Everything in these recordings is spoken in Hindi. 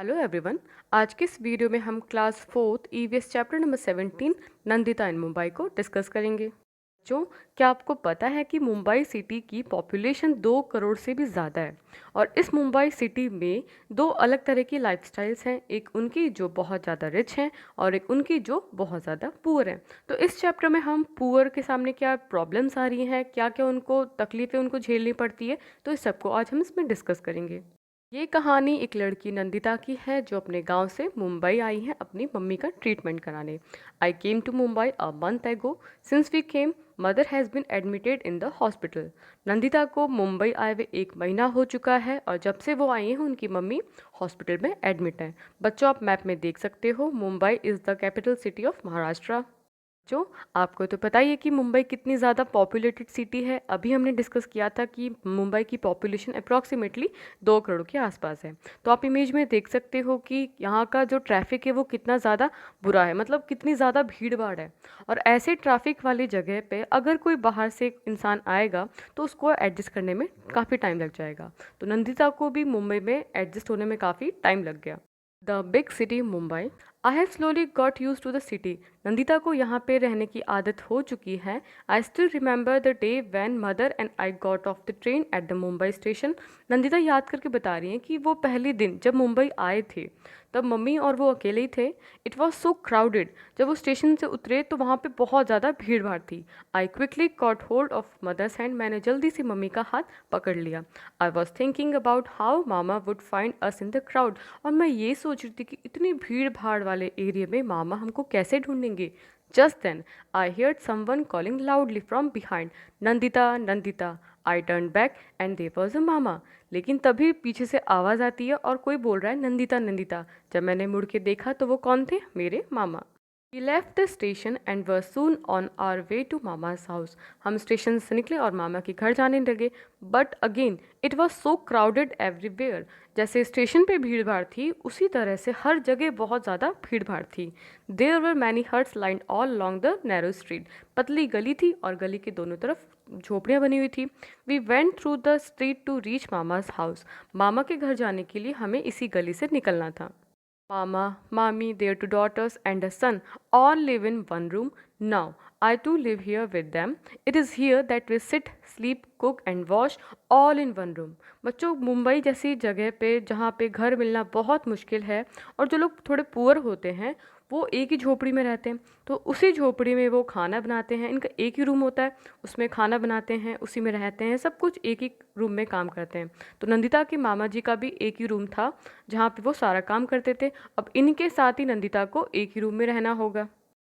Hello everyone. आज के इस वीडियो में हम class fourth EVS chapter number 17 Nandita in Mumbai को डिस्कस करेंगे। बच्चों, क्या आपको पता है कि मुंबई सिटी की पॉपुलेशन 2 करोड़ से भी ज़्यादा है और इस मुंबई सिटी में दो अलग तरह की लाइफस्टाइल्स हैं, एक उनकी जो बहुत ज़्यादा रिच हैं और एक उनकी जो बहुत ज़्यादा पुअर हैं। तो इस चैप्टर में हम पुअर के सामने क्या प्रॉब्लम्स आ रही हैं, क्या क्या उनको तकलीफ़ें उनको झेलनी पड़ती है, तो इस सबको आज हम इसमें डिस्कस करेंगे। ये कहानी एक लड़की नंदिता की है जो अपने गांव से मुंबई आई है अपनी मम्मी का ट्रीटमेंट कराने। I came to Mumbai a month ago. Since we came mother has been admitted in the hospital. Nandita को मुंबई आए हुए 1 महीना हो चुका है और जब से वो आई हैं उनकी मम्मी हॉस्पिटल में एडमिट है। बच्चों, आप मैप में देख सकते हो, Mumbai is the capital city of Maharashtra. जो आपको तो पता ही है कि मुंबई कितनी ज़्यादा पॉपुलेटेड सिटी है। अभी हमने डिस्कस किया था कि मुंबई की पॉपुलेशन अप्रॉक्सीमेटली 2 करोड़ के आसपास है। तो आप इमेज में देख सकते हो कि यहाँ का जो ट्रैफिक है वो कितना ज़्यादा बुरा है, मतलब कितनी ज़्यादा भीड़ भाड़ है। और ऐसे ट्रैफिक वाली जगह पे अगर कोई बाहर से इंसान आएगा तो उसको एडजस्ट करने में काफ़ी टाइम लग जाएगा। तो नंदिता को भी मुंबई में एडजस्ट होने में काफ़ी टाइम लग गया। The big city Mumbai. I have slowly got use to the city. Nandita को यहाँ पे रहने की आदत हो चुकी है। I still remember the day when mother and I got off the train at the Mumbai station. Nandita याद करके बता रही हैं कि वो पहले दिन जब मुंबई आए थे तब मम्मी और वो अकेले ही थे। It was so crowded. जब वो स्टेशन से उतरे तो वहाँ पे बहुत ज़्यादा भीड़ भाड़ थी। I quickly caught hold of mother's hand. मैंने जल्दी से मम्मी का हाथ पकड़ लिया। I was thinking about how mama would find us in the crowd. और मैं ये सोच रही थी कि इतनी भीड़ भाड़ वाले एरिया में मामा हमको कैसे ढूंढेंगे। Just then I heard someone calling loudly from behind, Nandita Nandita. I turn back and there was a mama. लेकिन तभी पीछे से आवाज़ आती है और कोई बोल रहा है नंदिता नंदिता। जब मैंने मुड़ के देखा तो वो कौन थे? मेरे मामा। We left the station and were soon on our way to Mama's house. हम स्टेशन से निकले और मामा के घर जाने लगे। But again it was so crowded everywhere. जैसे स्टेशन पे भीड़ भाड़ थी उसी तरह से हर जगह बहुत ज़्यादा भीड़ भाड़ थी। There were many huts lined all along the narrow street. पतली गली थी और गली के दोनों तरफ झोपड़ियाँ बनी हुई थी। We went through the street to reach mama's house. मामा के घर जाने के लिए हमें इसी गली से निकलना था। Mama, Mommy, their two daughters, and a son all live in one room. Now, I too live here with them. It is here that we sit, sleep, cook, and wash all in one room. बच्चों, मुंबई जैसी जगह पे जहाँ पे घर मिलना बहुत मुश्किल है और जो लोग थोड़े पुअर होते हैं वो एक ही झोपड़ी में रहते हैं, तो उसी झोपड़ी में वो खाना बनाते हैं। इनका एक ही रूम होता है, उसमें खाना बनाते हैं, उसी में रहते हैं, सब कुछ एक ही रूम में काम करते हैं। तो नंदिता के मामा जी का भी एक ही रूम था जहाँ पे वो सारा काम करते थे। अब इनके साथ ही नंदिता को एक ही रूम में रहना होगा।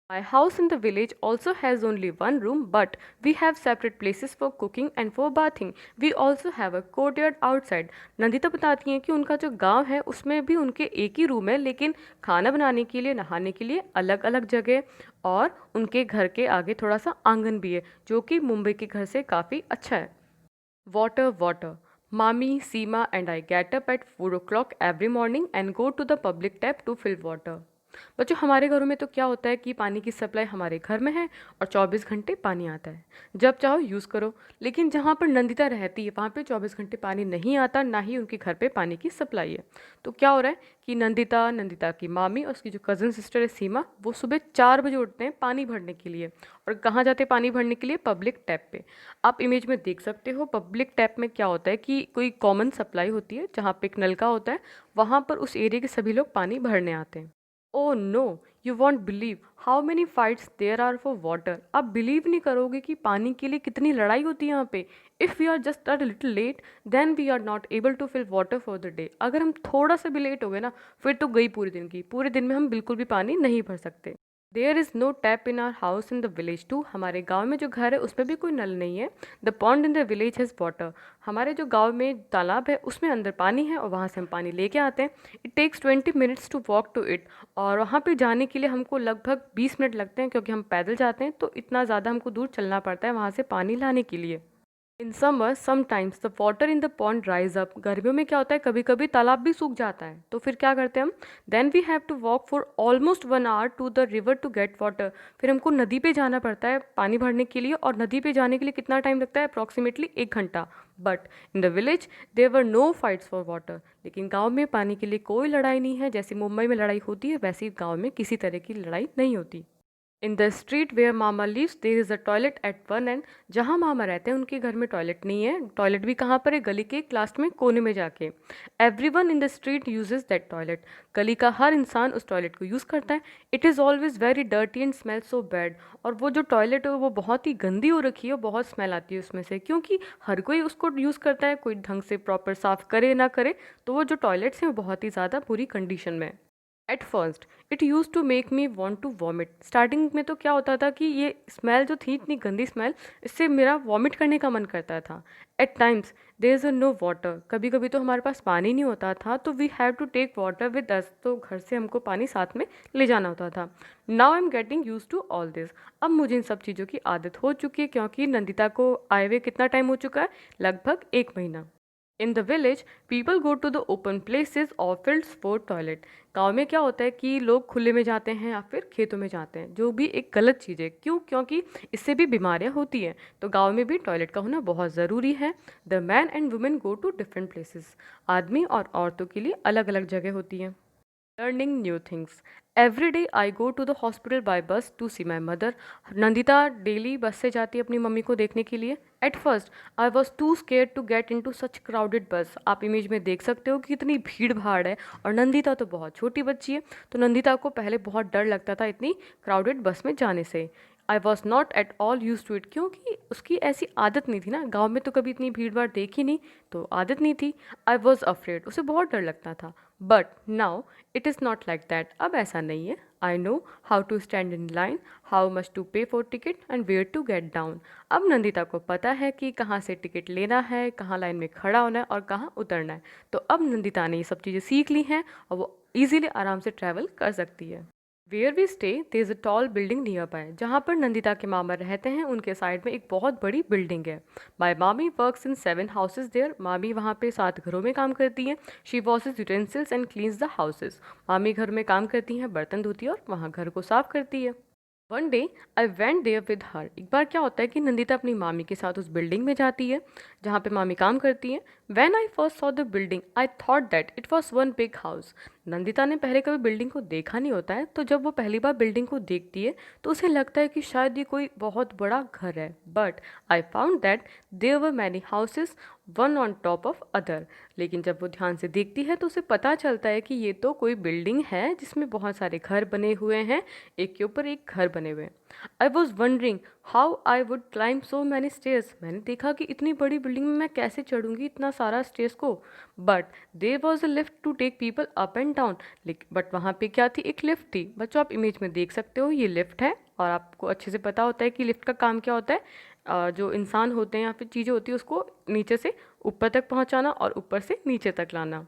My house in the village also has only one room, but we have separate places for cooking and for bathing. We also have a courtyard outside. Nandita बताती हैं कि उनका जो गांव है उसमें भी उनके एक ही रूम है, लेकिन खाना बनाने के लिए, नहाने के लिए अलग अलग जगह, और उनके घर के आगे थोड़ा सा आंगन भी है जो कि मुंबई के घर से काफ़ी अच्छा है। Water, water. Mommy, Seema and I get up at 4 o'clock every morning and go to the public tap to fill water. बच्चों, हमारे घरों में तो क्या होता है कि पानी की सप्लाई हमारे घर में है और 24 घंटे पानी आता है, जब चाहो यूज़ करो। लेकिन जहाँ पर नंदिता रहती है वहाँ पे 24 घंटे पानी नहीं आता, ना ही उनके घर पे पानी की सप्लाई है। तो क्या हो रहा है कि नंदिता, नंदिता की मामी और उसकी जो कज़न सिस्टर है सीमा, वो सुबह 4 बजे उठते हैं पानी भरने के लिए। और कहाँ जाते हैं पानी भरने के लिए? पब्लिक टैप पे। आप इमेज में देख सकते हो पब्लिक टैप में क्या होता है कि कोई कॉमन सप्लाई होती है जहाँ पे एक नलका होता है, वहाँ पर उस एरिया के सभी लोग पानी भरने आते हैं। Oh no, you won't believe how many fights there are for water. आप बिलीव नहीं करोगे कि पानी के लिए कितनी लड़ाई होती है यहाँ पे। If we are just a little late then we are not able to fill water for the day. अगर हम थोड़ा सा भी लेट हो गए ना, फिर तो गई पूरे दिन की। पूरे दिन में हम बिल्कुल भी पानी नहीं भर सकते। There is no tap in our house in the village too. हमारे गाँव में जो घर है उसमें भी कोई नल नहीं है। The pond in the village has water. हमारे जो गाँव में तालाब है उसमें अंदर पानी है और वहाँ से हम पानी लेके आते हैं। It takes 20 minutes to walk to it. और वहाँ पे जाने के लिए हमको लगभग 20 मिनट लगते हैं, क्योंकि हम पैदल जाते हैं तो इतना ज़्यादा हमको दूर चलना पड़ता है वहाँ से पानी लाने के लिए। In summer sometimes the water in the pond ड्राइज up. गर्मियों में क्या होता है, कभी कभी तालाब भी सूख जाता है, तो फिर क्या करते हैं हम? Then we have to walk for almost 1 hour to the river to get water. फिर हमको नदी पे जाना पड़ता है पानी भरने के लिए, और नदी पे जाने के लिए कितना टाइम लगता है? अप्रॉक्सीमेटली 1 घंटा। But in the village there were no fights for water. लेकिन गांव में पानी के लिए कोई लड़ाई नहीं है। जैसे मुंबई में लड़ाई होती है वैसे ही गांव में किसी तरह की लड़ाई नहीं होती। In the street where mama lives there is a toilet at one end. जहाँ मामा रहते हैं उनके घर में टॉयलेट नहीं है। टॉयलेट भी कहाँ पर है? गली के एक लास्ट में कोने में जाके। Everyone in the street uses that toilet. गली का हर इंसान उस टॉयलेट को यूज़ करता है। It is always very dirty and smell so bad. और वो जो टॉयलेट है वो बहुत ही गंदी हो रखी है और बहुत स्मेल आती है उसमें से, क्योंकि हर कोई उसको यूज़ करता है, कोई ढंग से प्रॉपर साफ करे ना करे। तो वो जो टॉयलेट्स हैं वो बहुत ही ज़्यादा बुरी कंडीशन में है। At first it use to make me want to vomit. Starting में तो क्या होता था कि ये स्मेल जो थी, इतनी गंदी स्मेल, इससे मेरा वॉमिट करने का मन करता था। At times there is a no water. कभी कभी तो हमारे पास पानी नहीं होता था तो we have to take water with us. तो घर से हमको पानी साथ में ले जाना होता था। Now I am getting use to all this. अब मुझे इन सब चीज़ों की आदत हो चुकी है, क्योंकि नंदिता को आए हुए कितना टाइम हो चुका है? लगभग 1 महीना। In the village people go to the open places और फील्ड्स फॉर टॉयलेट। गाँव में क्या होता है कि लोग खुले में जाते हैं या फिर खेतों में जाते हैं, जो भी एक गलत चीज़ है। क्यों? क्योंकि इससे भी बीमारियां होती हैं। तो गाँव में भी टॉयलेट का होना बहुत ज़रूरी है। The man and women go to different places. आदमी और औरतों के लिए अलग अलग जगह होती हैं। Learning new things. Every day I go to the hospital by bus to see my mother. Nandita daily bus से जाती है अपनी मम्मी को देखने के लिए। At first I was too scare to get in to such crowded bus. आप इमेज में देख सकते हो कि कितनी भीड़ भाड़ है, और नंदिता तो बहुत छोटी बच्ची है। तो नंदिता को पहले बहुत डर लगता था इतनी क्राउडेड बस में जाने से। I was not at all use to it, क्योंकि उसकी ऐसी आदत नहीं थी ना। गाँव में तो कभी इतनी भीड़ भाड़ देखी नहीं, तो आदत नहीं थी। आई वॉज अफ्रेड, उसे बहुत डर लगता था। But now it is not like that. अब ऐसा नहीं है। I know how to stand in line, how much to pay for ticket and where to get down. अब नंदिता को पता है कि कहाँ से टिकट लेना है, कहाँ लाइन में खड़ा होना है और कहाँ उतरना है। तो अब नंदिता ने ये सब चीज़ें सीख ली हैं और वो ईजिली आराम से ट्रैवल कर सकती है। Where we stay there is a tall building nearby. जहाँ पर नंदिता के मामा रहते हैं उनके साइड में एक बहुत बड़ी बिल्डिंग है। माई मामी वर्क्स इन 7 हाउसेज देयर। मामी वहाँ पे 7 घरों में काम करती हैं। She washes utensils and cleans the houses. मामी घर में काम करती हैं, बर्तन धोती है और वहाँ घर को साफ करती है। One day I went there with her. एक बार क्या होता है कि नंदिता अपनी मामी के साथ उस बिल्डिंग में जाती है जहाँ पे मामी काम करती है। When I first saw the building I thought that it was one big house. Nandita ने पहले कभी बिल्डिंग को देखा नहीं होता है, तो जब वो पहली बार बिल्डिंग को देखती है तो उसे लगता है कि शायद ये कोई बहुत बड़ा घर है। But I found that there were many houses one on top of other. लेकिन जब वो ध्यान से देखती है तो उसे पता चलता है कि ये तो कोई बिल्डिंग है जिसमें बहुत सारे घर बने हुए हैं, एक के ऊपर एक घर बने हुए हैं। I was wondering how I would climb so many stairs. मैंने देखा कि इतनी बड़ी बिल्डिंग में मैं कैसे चढ़ूंगी इतना सारा स्टेयर्स को। But there was a lift to take people up and down. But वहाँ पे क्या थी? एक लिफ्ट थी। बच्चों आप इमेज में देख सकते हो, ये लिफ्ट है और आपको अच्छे से पता होता है कि लिफ्ट का काम क्या होता है। जो इंसान होते हैं या फिर चीज़ें होती है उसको नीचे से ऊपर तक पहुँचाना और ऊपर से नीचे तक लाना।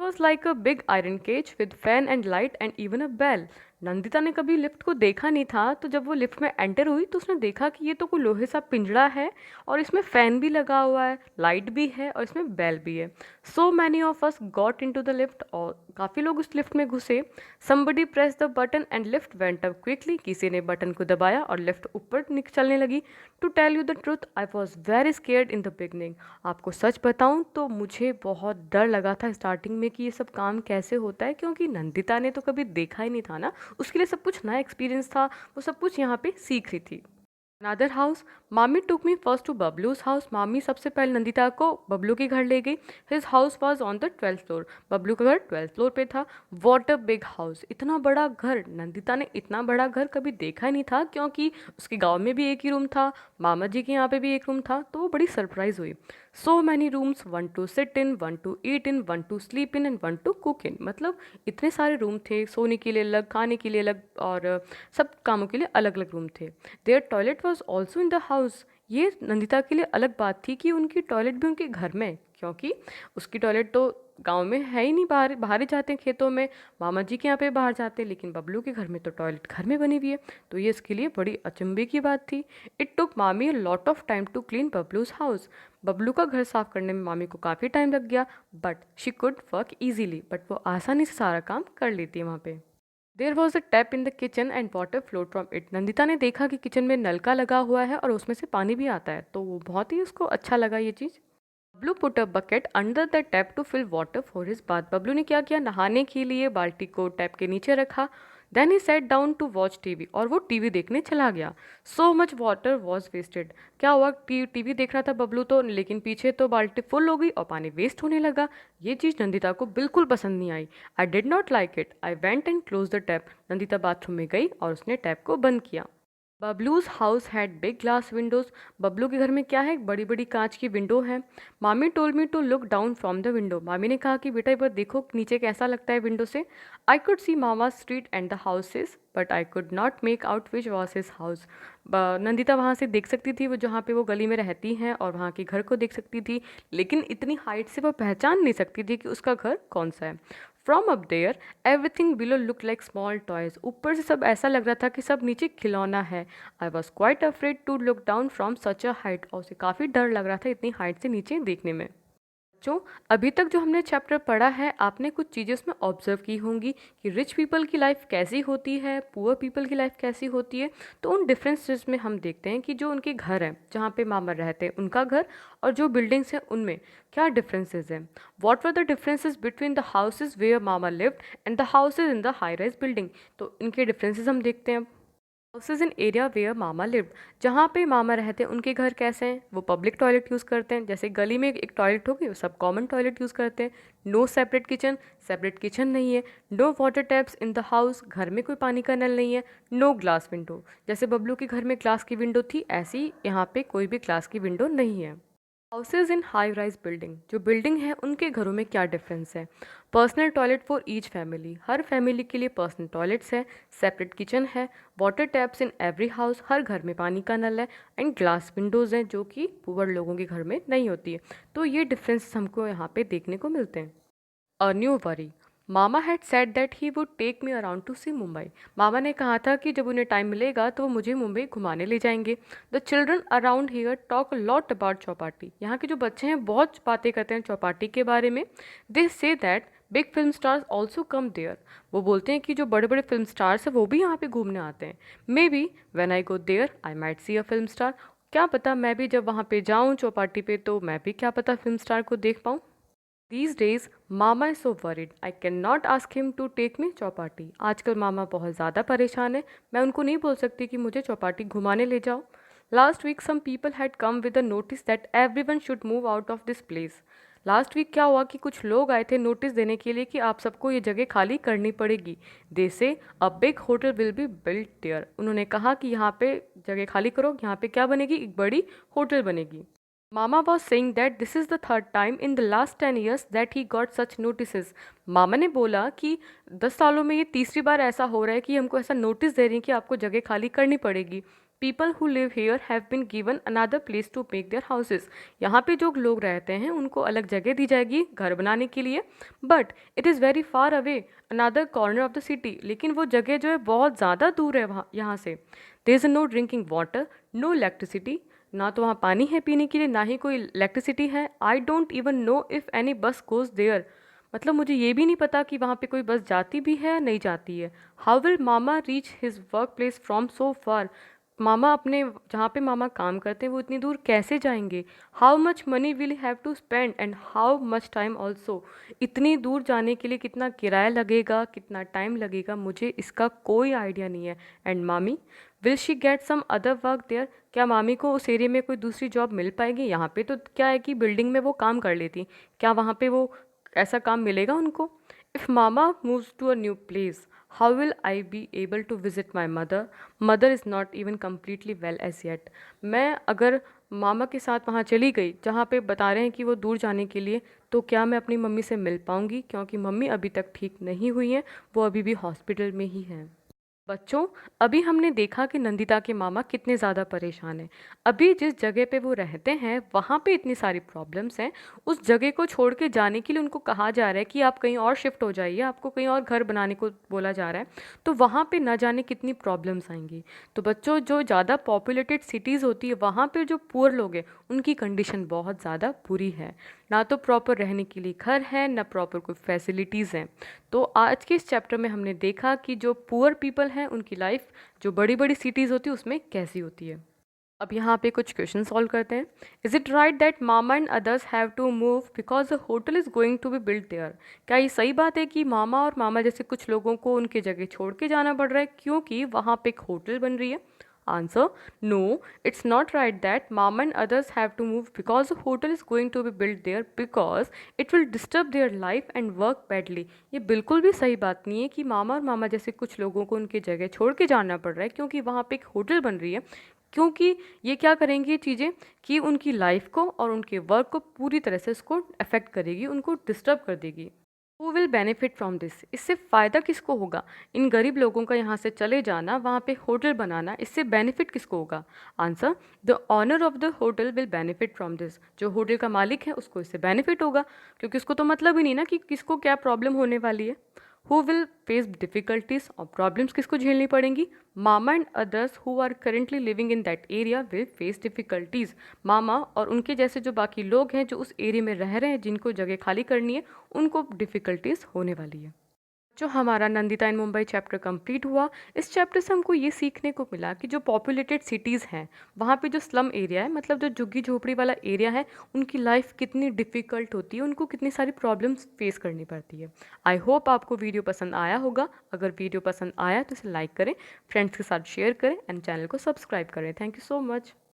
It was like a big iron cage with fan and light and even a bell. Nandita ने कभी लिफ्ट को देखा नहीं था, तो जब वो लिफ्ट में एंटर हुई तो उसने देखा कि ये तो कोई लोहे सा पिंजड़ा है और इसमें फैन भी लगा हुआ है, लाइट भी है और इसमें बेल भी है। So many of us got in to the lift. और काफ़ी लोग उस लिफ्ट में घुसे। Somebody press the button and lift went up quickly. किसी ने बटन को दबाया और लिफ्ट ऊपर चलने लगी। To tell you the truth I was very scared in the beginning. आपको सच बताऊं तो मुझे बहुत डर लगा था स्टार्टिंग में कि ये सब काम कैसे होता है, क्योंकि नंदिता ने तो कभी देखा ही नहीं था ना। उसके लिए सब कुछ नया एक्सपीरियंस था, वो सब कुछ यहाँ पे सीख रही थी। अनदर हाउस मामी टुक मी फर्स्ट टू बबलूज हाउस। मामी सबसे पहले नंदिता को बबलू के घर ले गई। His house was on the 12th floor. Bablu का घर 12th फ्लोर पे था। वॉट अ बिग हाउस, इतना बड़ा घर। नंदिता ने इतना बड़ा घर कभी देखा ही नहीं था, क्योंकि उसके गांव में भी एक ही रूम था, मामा जी के यहाँ पे भी एक रूम था। तो वो बड़ी सरप्राइज हुई। So many rooms, one to sit in, one to eat in, one to sleep in and one to cook in. मतलब इतने सारे रूम थे, सोने के लिए अलग, खाने के लिए अलग और सब कामों के लिए अलग अलग रूम थे। Their toilet was also in the house. ये नंदिता के लिए अलग बात थी कि उनकी टॉयलेट भी उनके घर में है, क्योंकि उसकी टॉयलेट तो गांव में है ही नहीं, बाहर बाहर ही जाते हैं खेतों में, मामा जी के यहाँ पे बाहर जाते हैं। लेकिन बबलू के घर में तो टॉयलेट घर में बनी हुई है, तो ये इसके लिए बड़ी अचंभे की बात थी। It took mami a lot of time to clean Bablu's house. Bablu का घर साफ करने में मामी को काफ़ी टाइम लग गया, but she could work easily. But वो आसानी से सारा काम कर लेती है वहाँ पे। There was a tap in the kitchen and water flowed from it. Nandita ने देखा कि किचन में नलका लगा हुआ है और उसमें से पानी भी आता है, तो वो बहुत ही उसको अच्छा लगा ये चीज़। Bablu put a bucket under the tap to fill water for his bath. Bablu ने क्या किया, नहाने के लिए बाल्टी को टैप के नीचे रखा। Then he set down to watch TV, और वो टीवी देखने चला गया। So much water was wasted. क्या हुआ, टीवी देख रहा था बबलू तो, लेकिन पीछे तो बाल्टी फुल हो गई और पानी वेस्ट होने लगा। ये चीज़ नंदिता को बिल्कुल पसंद नहीं आई। I did not like it, I went and close the tap. Nandita bathroom में गई और उसने टैप को बंद किया। Bablu's house had big glass windows. Bablu के घर में क्या है, बड़ी बड़ी कांच की विंडो है। Mami told me to look down from the window. मामी ने कहा कि बेटा एक बार देखो नीचे कैसा लगता है विंडो से। I could see mama street and the houses but I could not make out which was his house. Nandita वहाँ से देख सकती थी, वो जहाँ पे वो गली में रहती हैं, और वहाँ के घर को देख सकती थी, लेकिन इतनी हाइट से वो पहचान नहीं सकती थी कि उसका घर कौन सा है। From up there everything below look like small toys. ऊपर से सब ऐसा लग रहा था कि सब नीचे खिलौना है। I was quite afraid to look down from such a height. और उसे काफ़ी डर लग रहा था इतनी हाइट से नीचे देखने में। बच्चों, अभी तक जो हमने चैप्टर पढ़ा है, आपने कुछ चीज़ें उसमें ऑब्जर्व की होंगी कि रिच पीपल की लाइफ कैसी होती है, पुअर पीपल की लाइफ कैसी होती है। तो उन डिफरेंसेस में हम देखते हैं कि जो उनके घर हैं, जहाँ पे मामा रहते हैं उनका घर, और जो बिल्डिंग्स हैं उनमें क्या डिफरेंसेस हैं। What were the differences between the houses where mama lived and the houses in the high rise building. तो इनके डिफरेंसेस हम देखते हैं। Houses in area where mama lived, जहाँ पे मामा रहते हैं उनके घर कैसे हैं, वो पब्लिक टॉयलेट यूज़ करते हैं। जैसे गली में एक टॉयलेट होगी, वो सब कॉमन टॉयलेट यूज़ करते हैं। नो सेपरेट किचन नहीं है। No water taps in the house, घर में कोई पानी का नल नहीं है। नो ग्लास विंडो, जैसे बबलू के घर में ग्लास की विंडो थी, ऐसी यहाँ पे कोई भी ग्लास की विंडो नहीं है। Houses in high rise building, जो बिल्डिंग है उनके घरों में क्या डिफरेंस है। Personal toilet for each family, हर फैमिली के लिए पर्सनल टॉयलेट्स है। सेपरेट किचन है। Water taps in every house, हर घर में पानी का नल है। एंड ग्लास विंडोज़ हैं, जो कि पुअर लोगों के घर में नहीं होती है। तो ये डिफरेंस हमको यहाँ पे देखने को मिलते हैं। A new worry, mama had said that he would take me around to see Mumbai. मामा ने कहा था कि जब उन्हें टाइम मिलेगा तो वो मुझे मुंबई घुमाने ले जाएंगे। The children around here talk lot about Chowpatty, यहाँ के जो बच्चे हैं बहुत बातें करते हैं चौपाटी के बारे में। They say that big film stars also come there, वो बोलते हैं कि जो बड़े बड़े फिल्म स्टार्स हैं वो भी यहाँ पे घूमने आते हैं। Maybe when I go there I might see a film star, क्या पता मैं भी जब वहाँ पे जाऊँ चौपाटी पे तो मैं भी क्या पता फिल्म स्टार को देख पाऊँ। These days, mama is so worried. I cannot ask him to take me Chowpatty. आजकल मामा बहुत ज़्यादा परेशान है, मैं उनको नहीं बोल सकती कि मुझे चौपाटी घुमाने ले जाओ। Last week, some people had come with a notice that everyone should move out of this place. Last week क्या हुआ कि कुछ लोग आए थे नोटिस देने के लिए कि आप सबको ये जगह खाली करनी पड़ेगी। They say a big hotel will be built there, उन्होंने कहा कि यहाँ पे जगह खाली करो, यहाँ पे क्या बनेगी, एक बड़ी होटल बनेगी। मामा was saying that this is the third time in the last 10 years that he got such notices. मामा ने बोला कि 10 सालों में ये तीसरी बार ऐसा हो रहा है कि हमको ऐसा नोटिस दे रही हैं कि आपको जगह खाली करनी पड़ेगी। People who live here have been given another place to make their houses. यहाँ पे जो लोग रहते हैं उनको अलग जगह दी जाएगी घर बनाने के लिए। But it is very far away, another corner of the city. लेकिन वो जगह जो है बहुत ज़्यादा दूर है वहाँ यहाँ से। There is no drinking water, no electricity. ना तो वहाँ पानी है पीने के लिए, ना ही कोई इलेक्ट्रिसिटी है। I don't even know if any बस गोज़ देयर, मतलब मुझे ये भी नहीं पता कि वहाँ पे कोई बस जाती भी है या नहीं जाती है। How will mama reach his work place from so far, मामा अपने जहाँ पे मामा काम करते हैं वो इतनी दूर कैसे जाएंगे। How much money will have to spend and how much time also, इतनी दूर जाने के लिए कितना किराया लगेगा, कितना टाइम लगेगा, मुझे इसका कोई आइडिया नहीं है। एंड मामी will she get some other work there, क्या मामी को उस एरिया में कोई दूसरी जॉब मिल पाएगी। यहाँ पे तो क्या है कि बिल्डिंग में वो काम कर लेती, क्या वहाँ पे वो ऐसा काम मिलेगा उनको। इफ़ मामा moves to a new place how will I be able to visit my mother, mother is not even completely well as yet. मैं अगर मामा के साथ वहाँ चली गई जहाँ पे बता रहे हैं कि वो दूर जाने के लिए, तो क्या मैं अपनी मम्मी से मिल पाऊँगी, क्योंकि मम्मी अभी तक ठीक नहीं हुई हैं, वो अभी भी हॉस्पिटल में ही हैं। बच्चों, अभी हमने देखा कि नंदिता के मामा कितने ज़्यादा परेशान हैं। अभी जिस जगह पे वो रहते हैं वहाँ पे इतनी सारी प्रॉब्लम्स हैं, उस जगह को छोड़ के जाने के लिए उनको कहा जा रहा है कि आप कहीं और शिफ्ट हो जाइए, आपको कहीं और घर बनाने को बोला जा रहा है। तो वहाँ पे न जाने कितनी प्रॉब्लम्स आएंगी। तो बच्चों, जो ज़्यादा पॉपुलेटेड सिटीज़ होती है वहाँ पे जो पुअर लोग हैं उनकी कंडीशन बहुत ज़्यादा बुरी है। ना तो प्रॉपर रहने के लिए घर है, ना प्रॉपर कोई फैसिलिटीज़ हैं। तो आज के इस चैप्टर में हमने देखा कि जो पुअर पीपल हैं उनकी लाइफ जो बड़ी बड़ी सिटीज़ होती है उसमें कैसी होती है। अब यहाँ पे कुछ क्वेश्चन सॉल्व करते हैं। इज इट राइट दैट मामा and others have to move because the hotel is going to be build there? क्या ये सही बात है कि मामा और मामा जैसे कुछ लोगों को उनकी जगह छोड़ के जाना पड़ रहा है क्योंकि वहाँ पे एक होटल बन रही है? Answer, no, it's not right that मामा and others have to move because the hotel is going to be build there because it will disturb their life and work badly. ये बिल्कुल भी सही बात नहीं है कि मामा और मामा जैसे कुछ लोगों को उनकी जगह छोड़ के जाना पड़ रहा है क्योंकि वहाँ पे एक होटल बन रही है, क्योंकि ये क्या करेंगी ये चीज़ें कि उनकी लाइफ को और उनके वर्क को पूरी तरह से उसको अफेक्ट करेगी, उनको डिस्टर्ब कर देगी। Who will benefit from this? इससे फ़ायदा किसको होगा? इन गरीब लोगों का यहाँ से चले जाना, वहाँ पे होटल बनाना, इससे बेनिफिट किसको होगा? Answer, the owner of the hotel will benefit from this. जो होटल का मालिक है उसको इससे बेनिफिट होगा, क्योंकि उसको तो मतलब ही नहीं ना कि किसको क्या प्रॉब्लम होने वाली है। Who will face difficulties? और प्रॉब्लम्स किसको झेलनी पड़ेंगी? Mama and others who are currently living in that area will face difficulties. मामा और उनके जैसे जो बाकी लोग हैं जो उस एरिया में रह रहे हैं, जिनको जगह खाली करनी है, उनको डिफिकल्टीज होने वाली है। जो हमारा Nandita in Mumbai chapter complete हुआ, इस चैप्टर से हमको ये सीखने को मिला कि जो पॉपुलेटेड सिटीज़ हैं वहाँ पे जो स्लम एरिया है, मतलब जो झुग्गी झोपड़ी वाला एरिया है, उनकी लाइफ कितनी डिफ़िकल्ट होती है, उनको कितनी सारी प्रॉब्लम्स फेस करनी पड़ती है। आई होप आपको वीडियो पसंद आया होगा। अगर वीडियो पसंद आया तो इसे लाइक करें, फ्रेंड्स के साथ शेयर करें एंड चैनल को सब्सक्राइब करें। Thank you so much.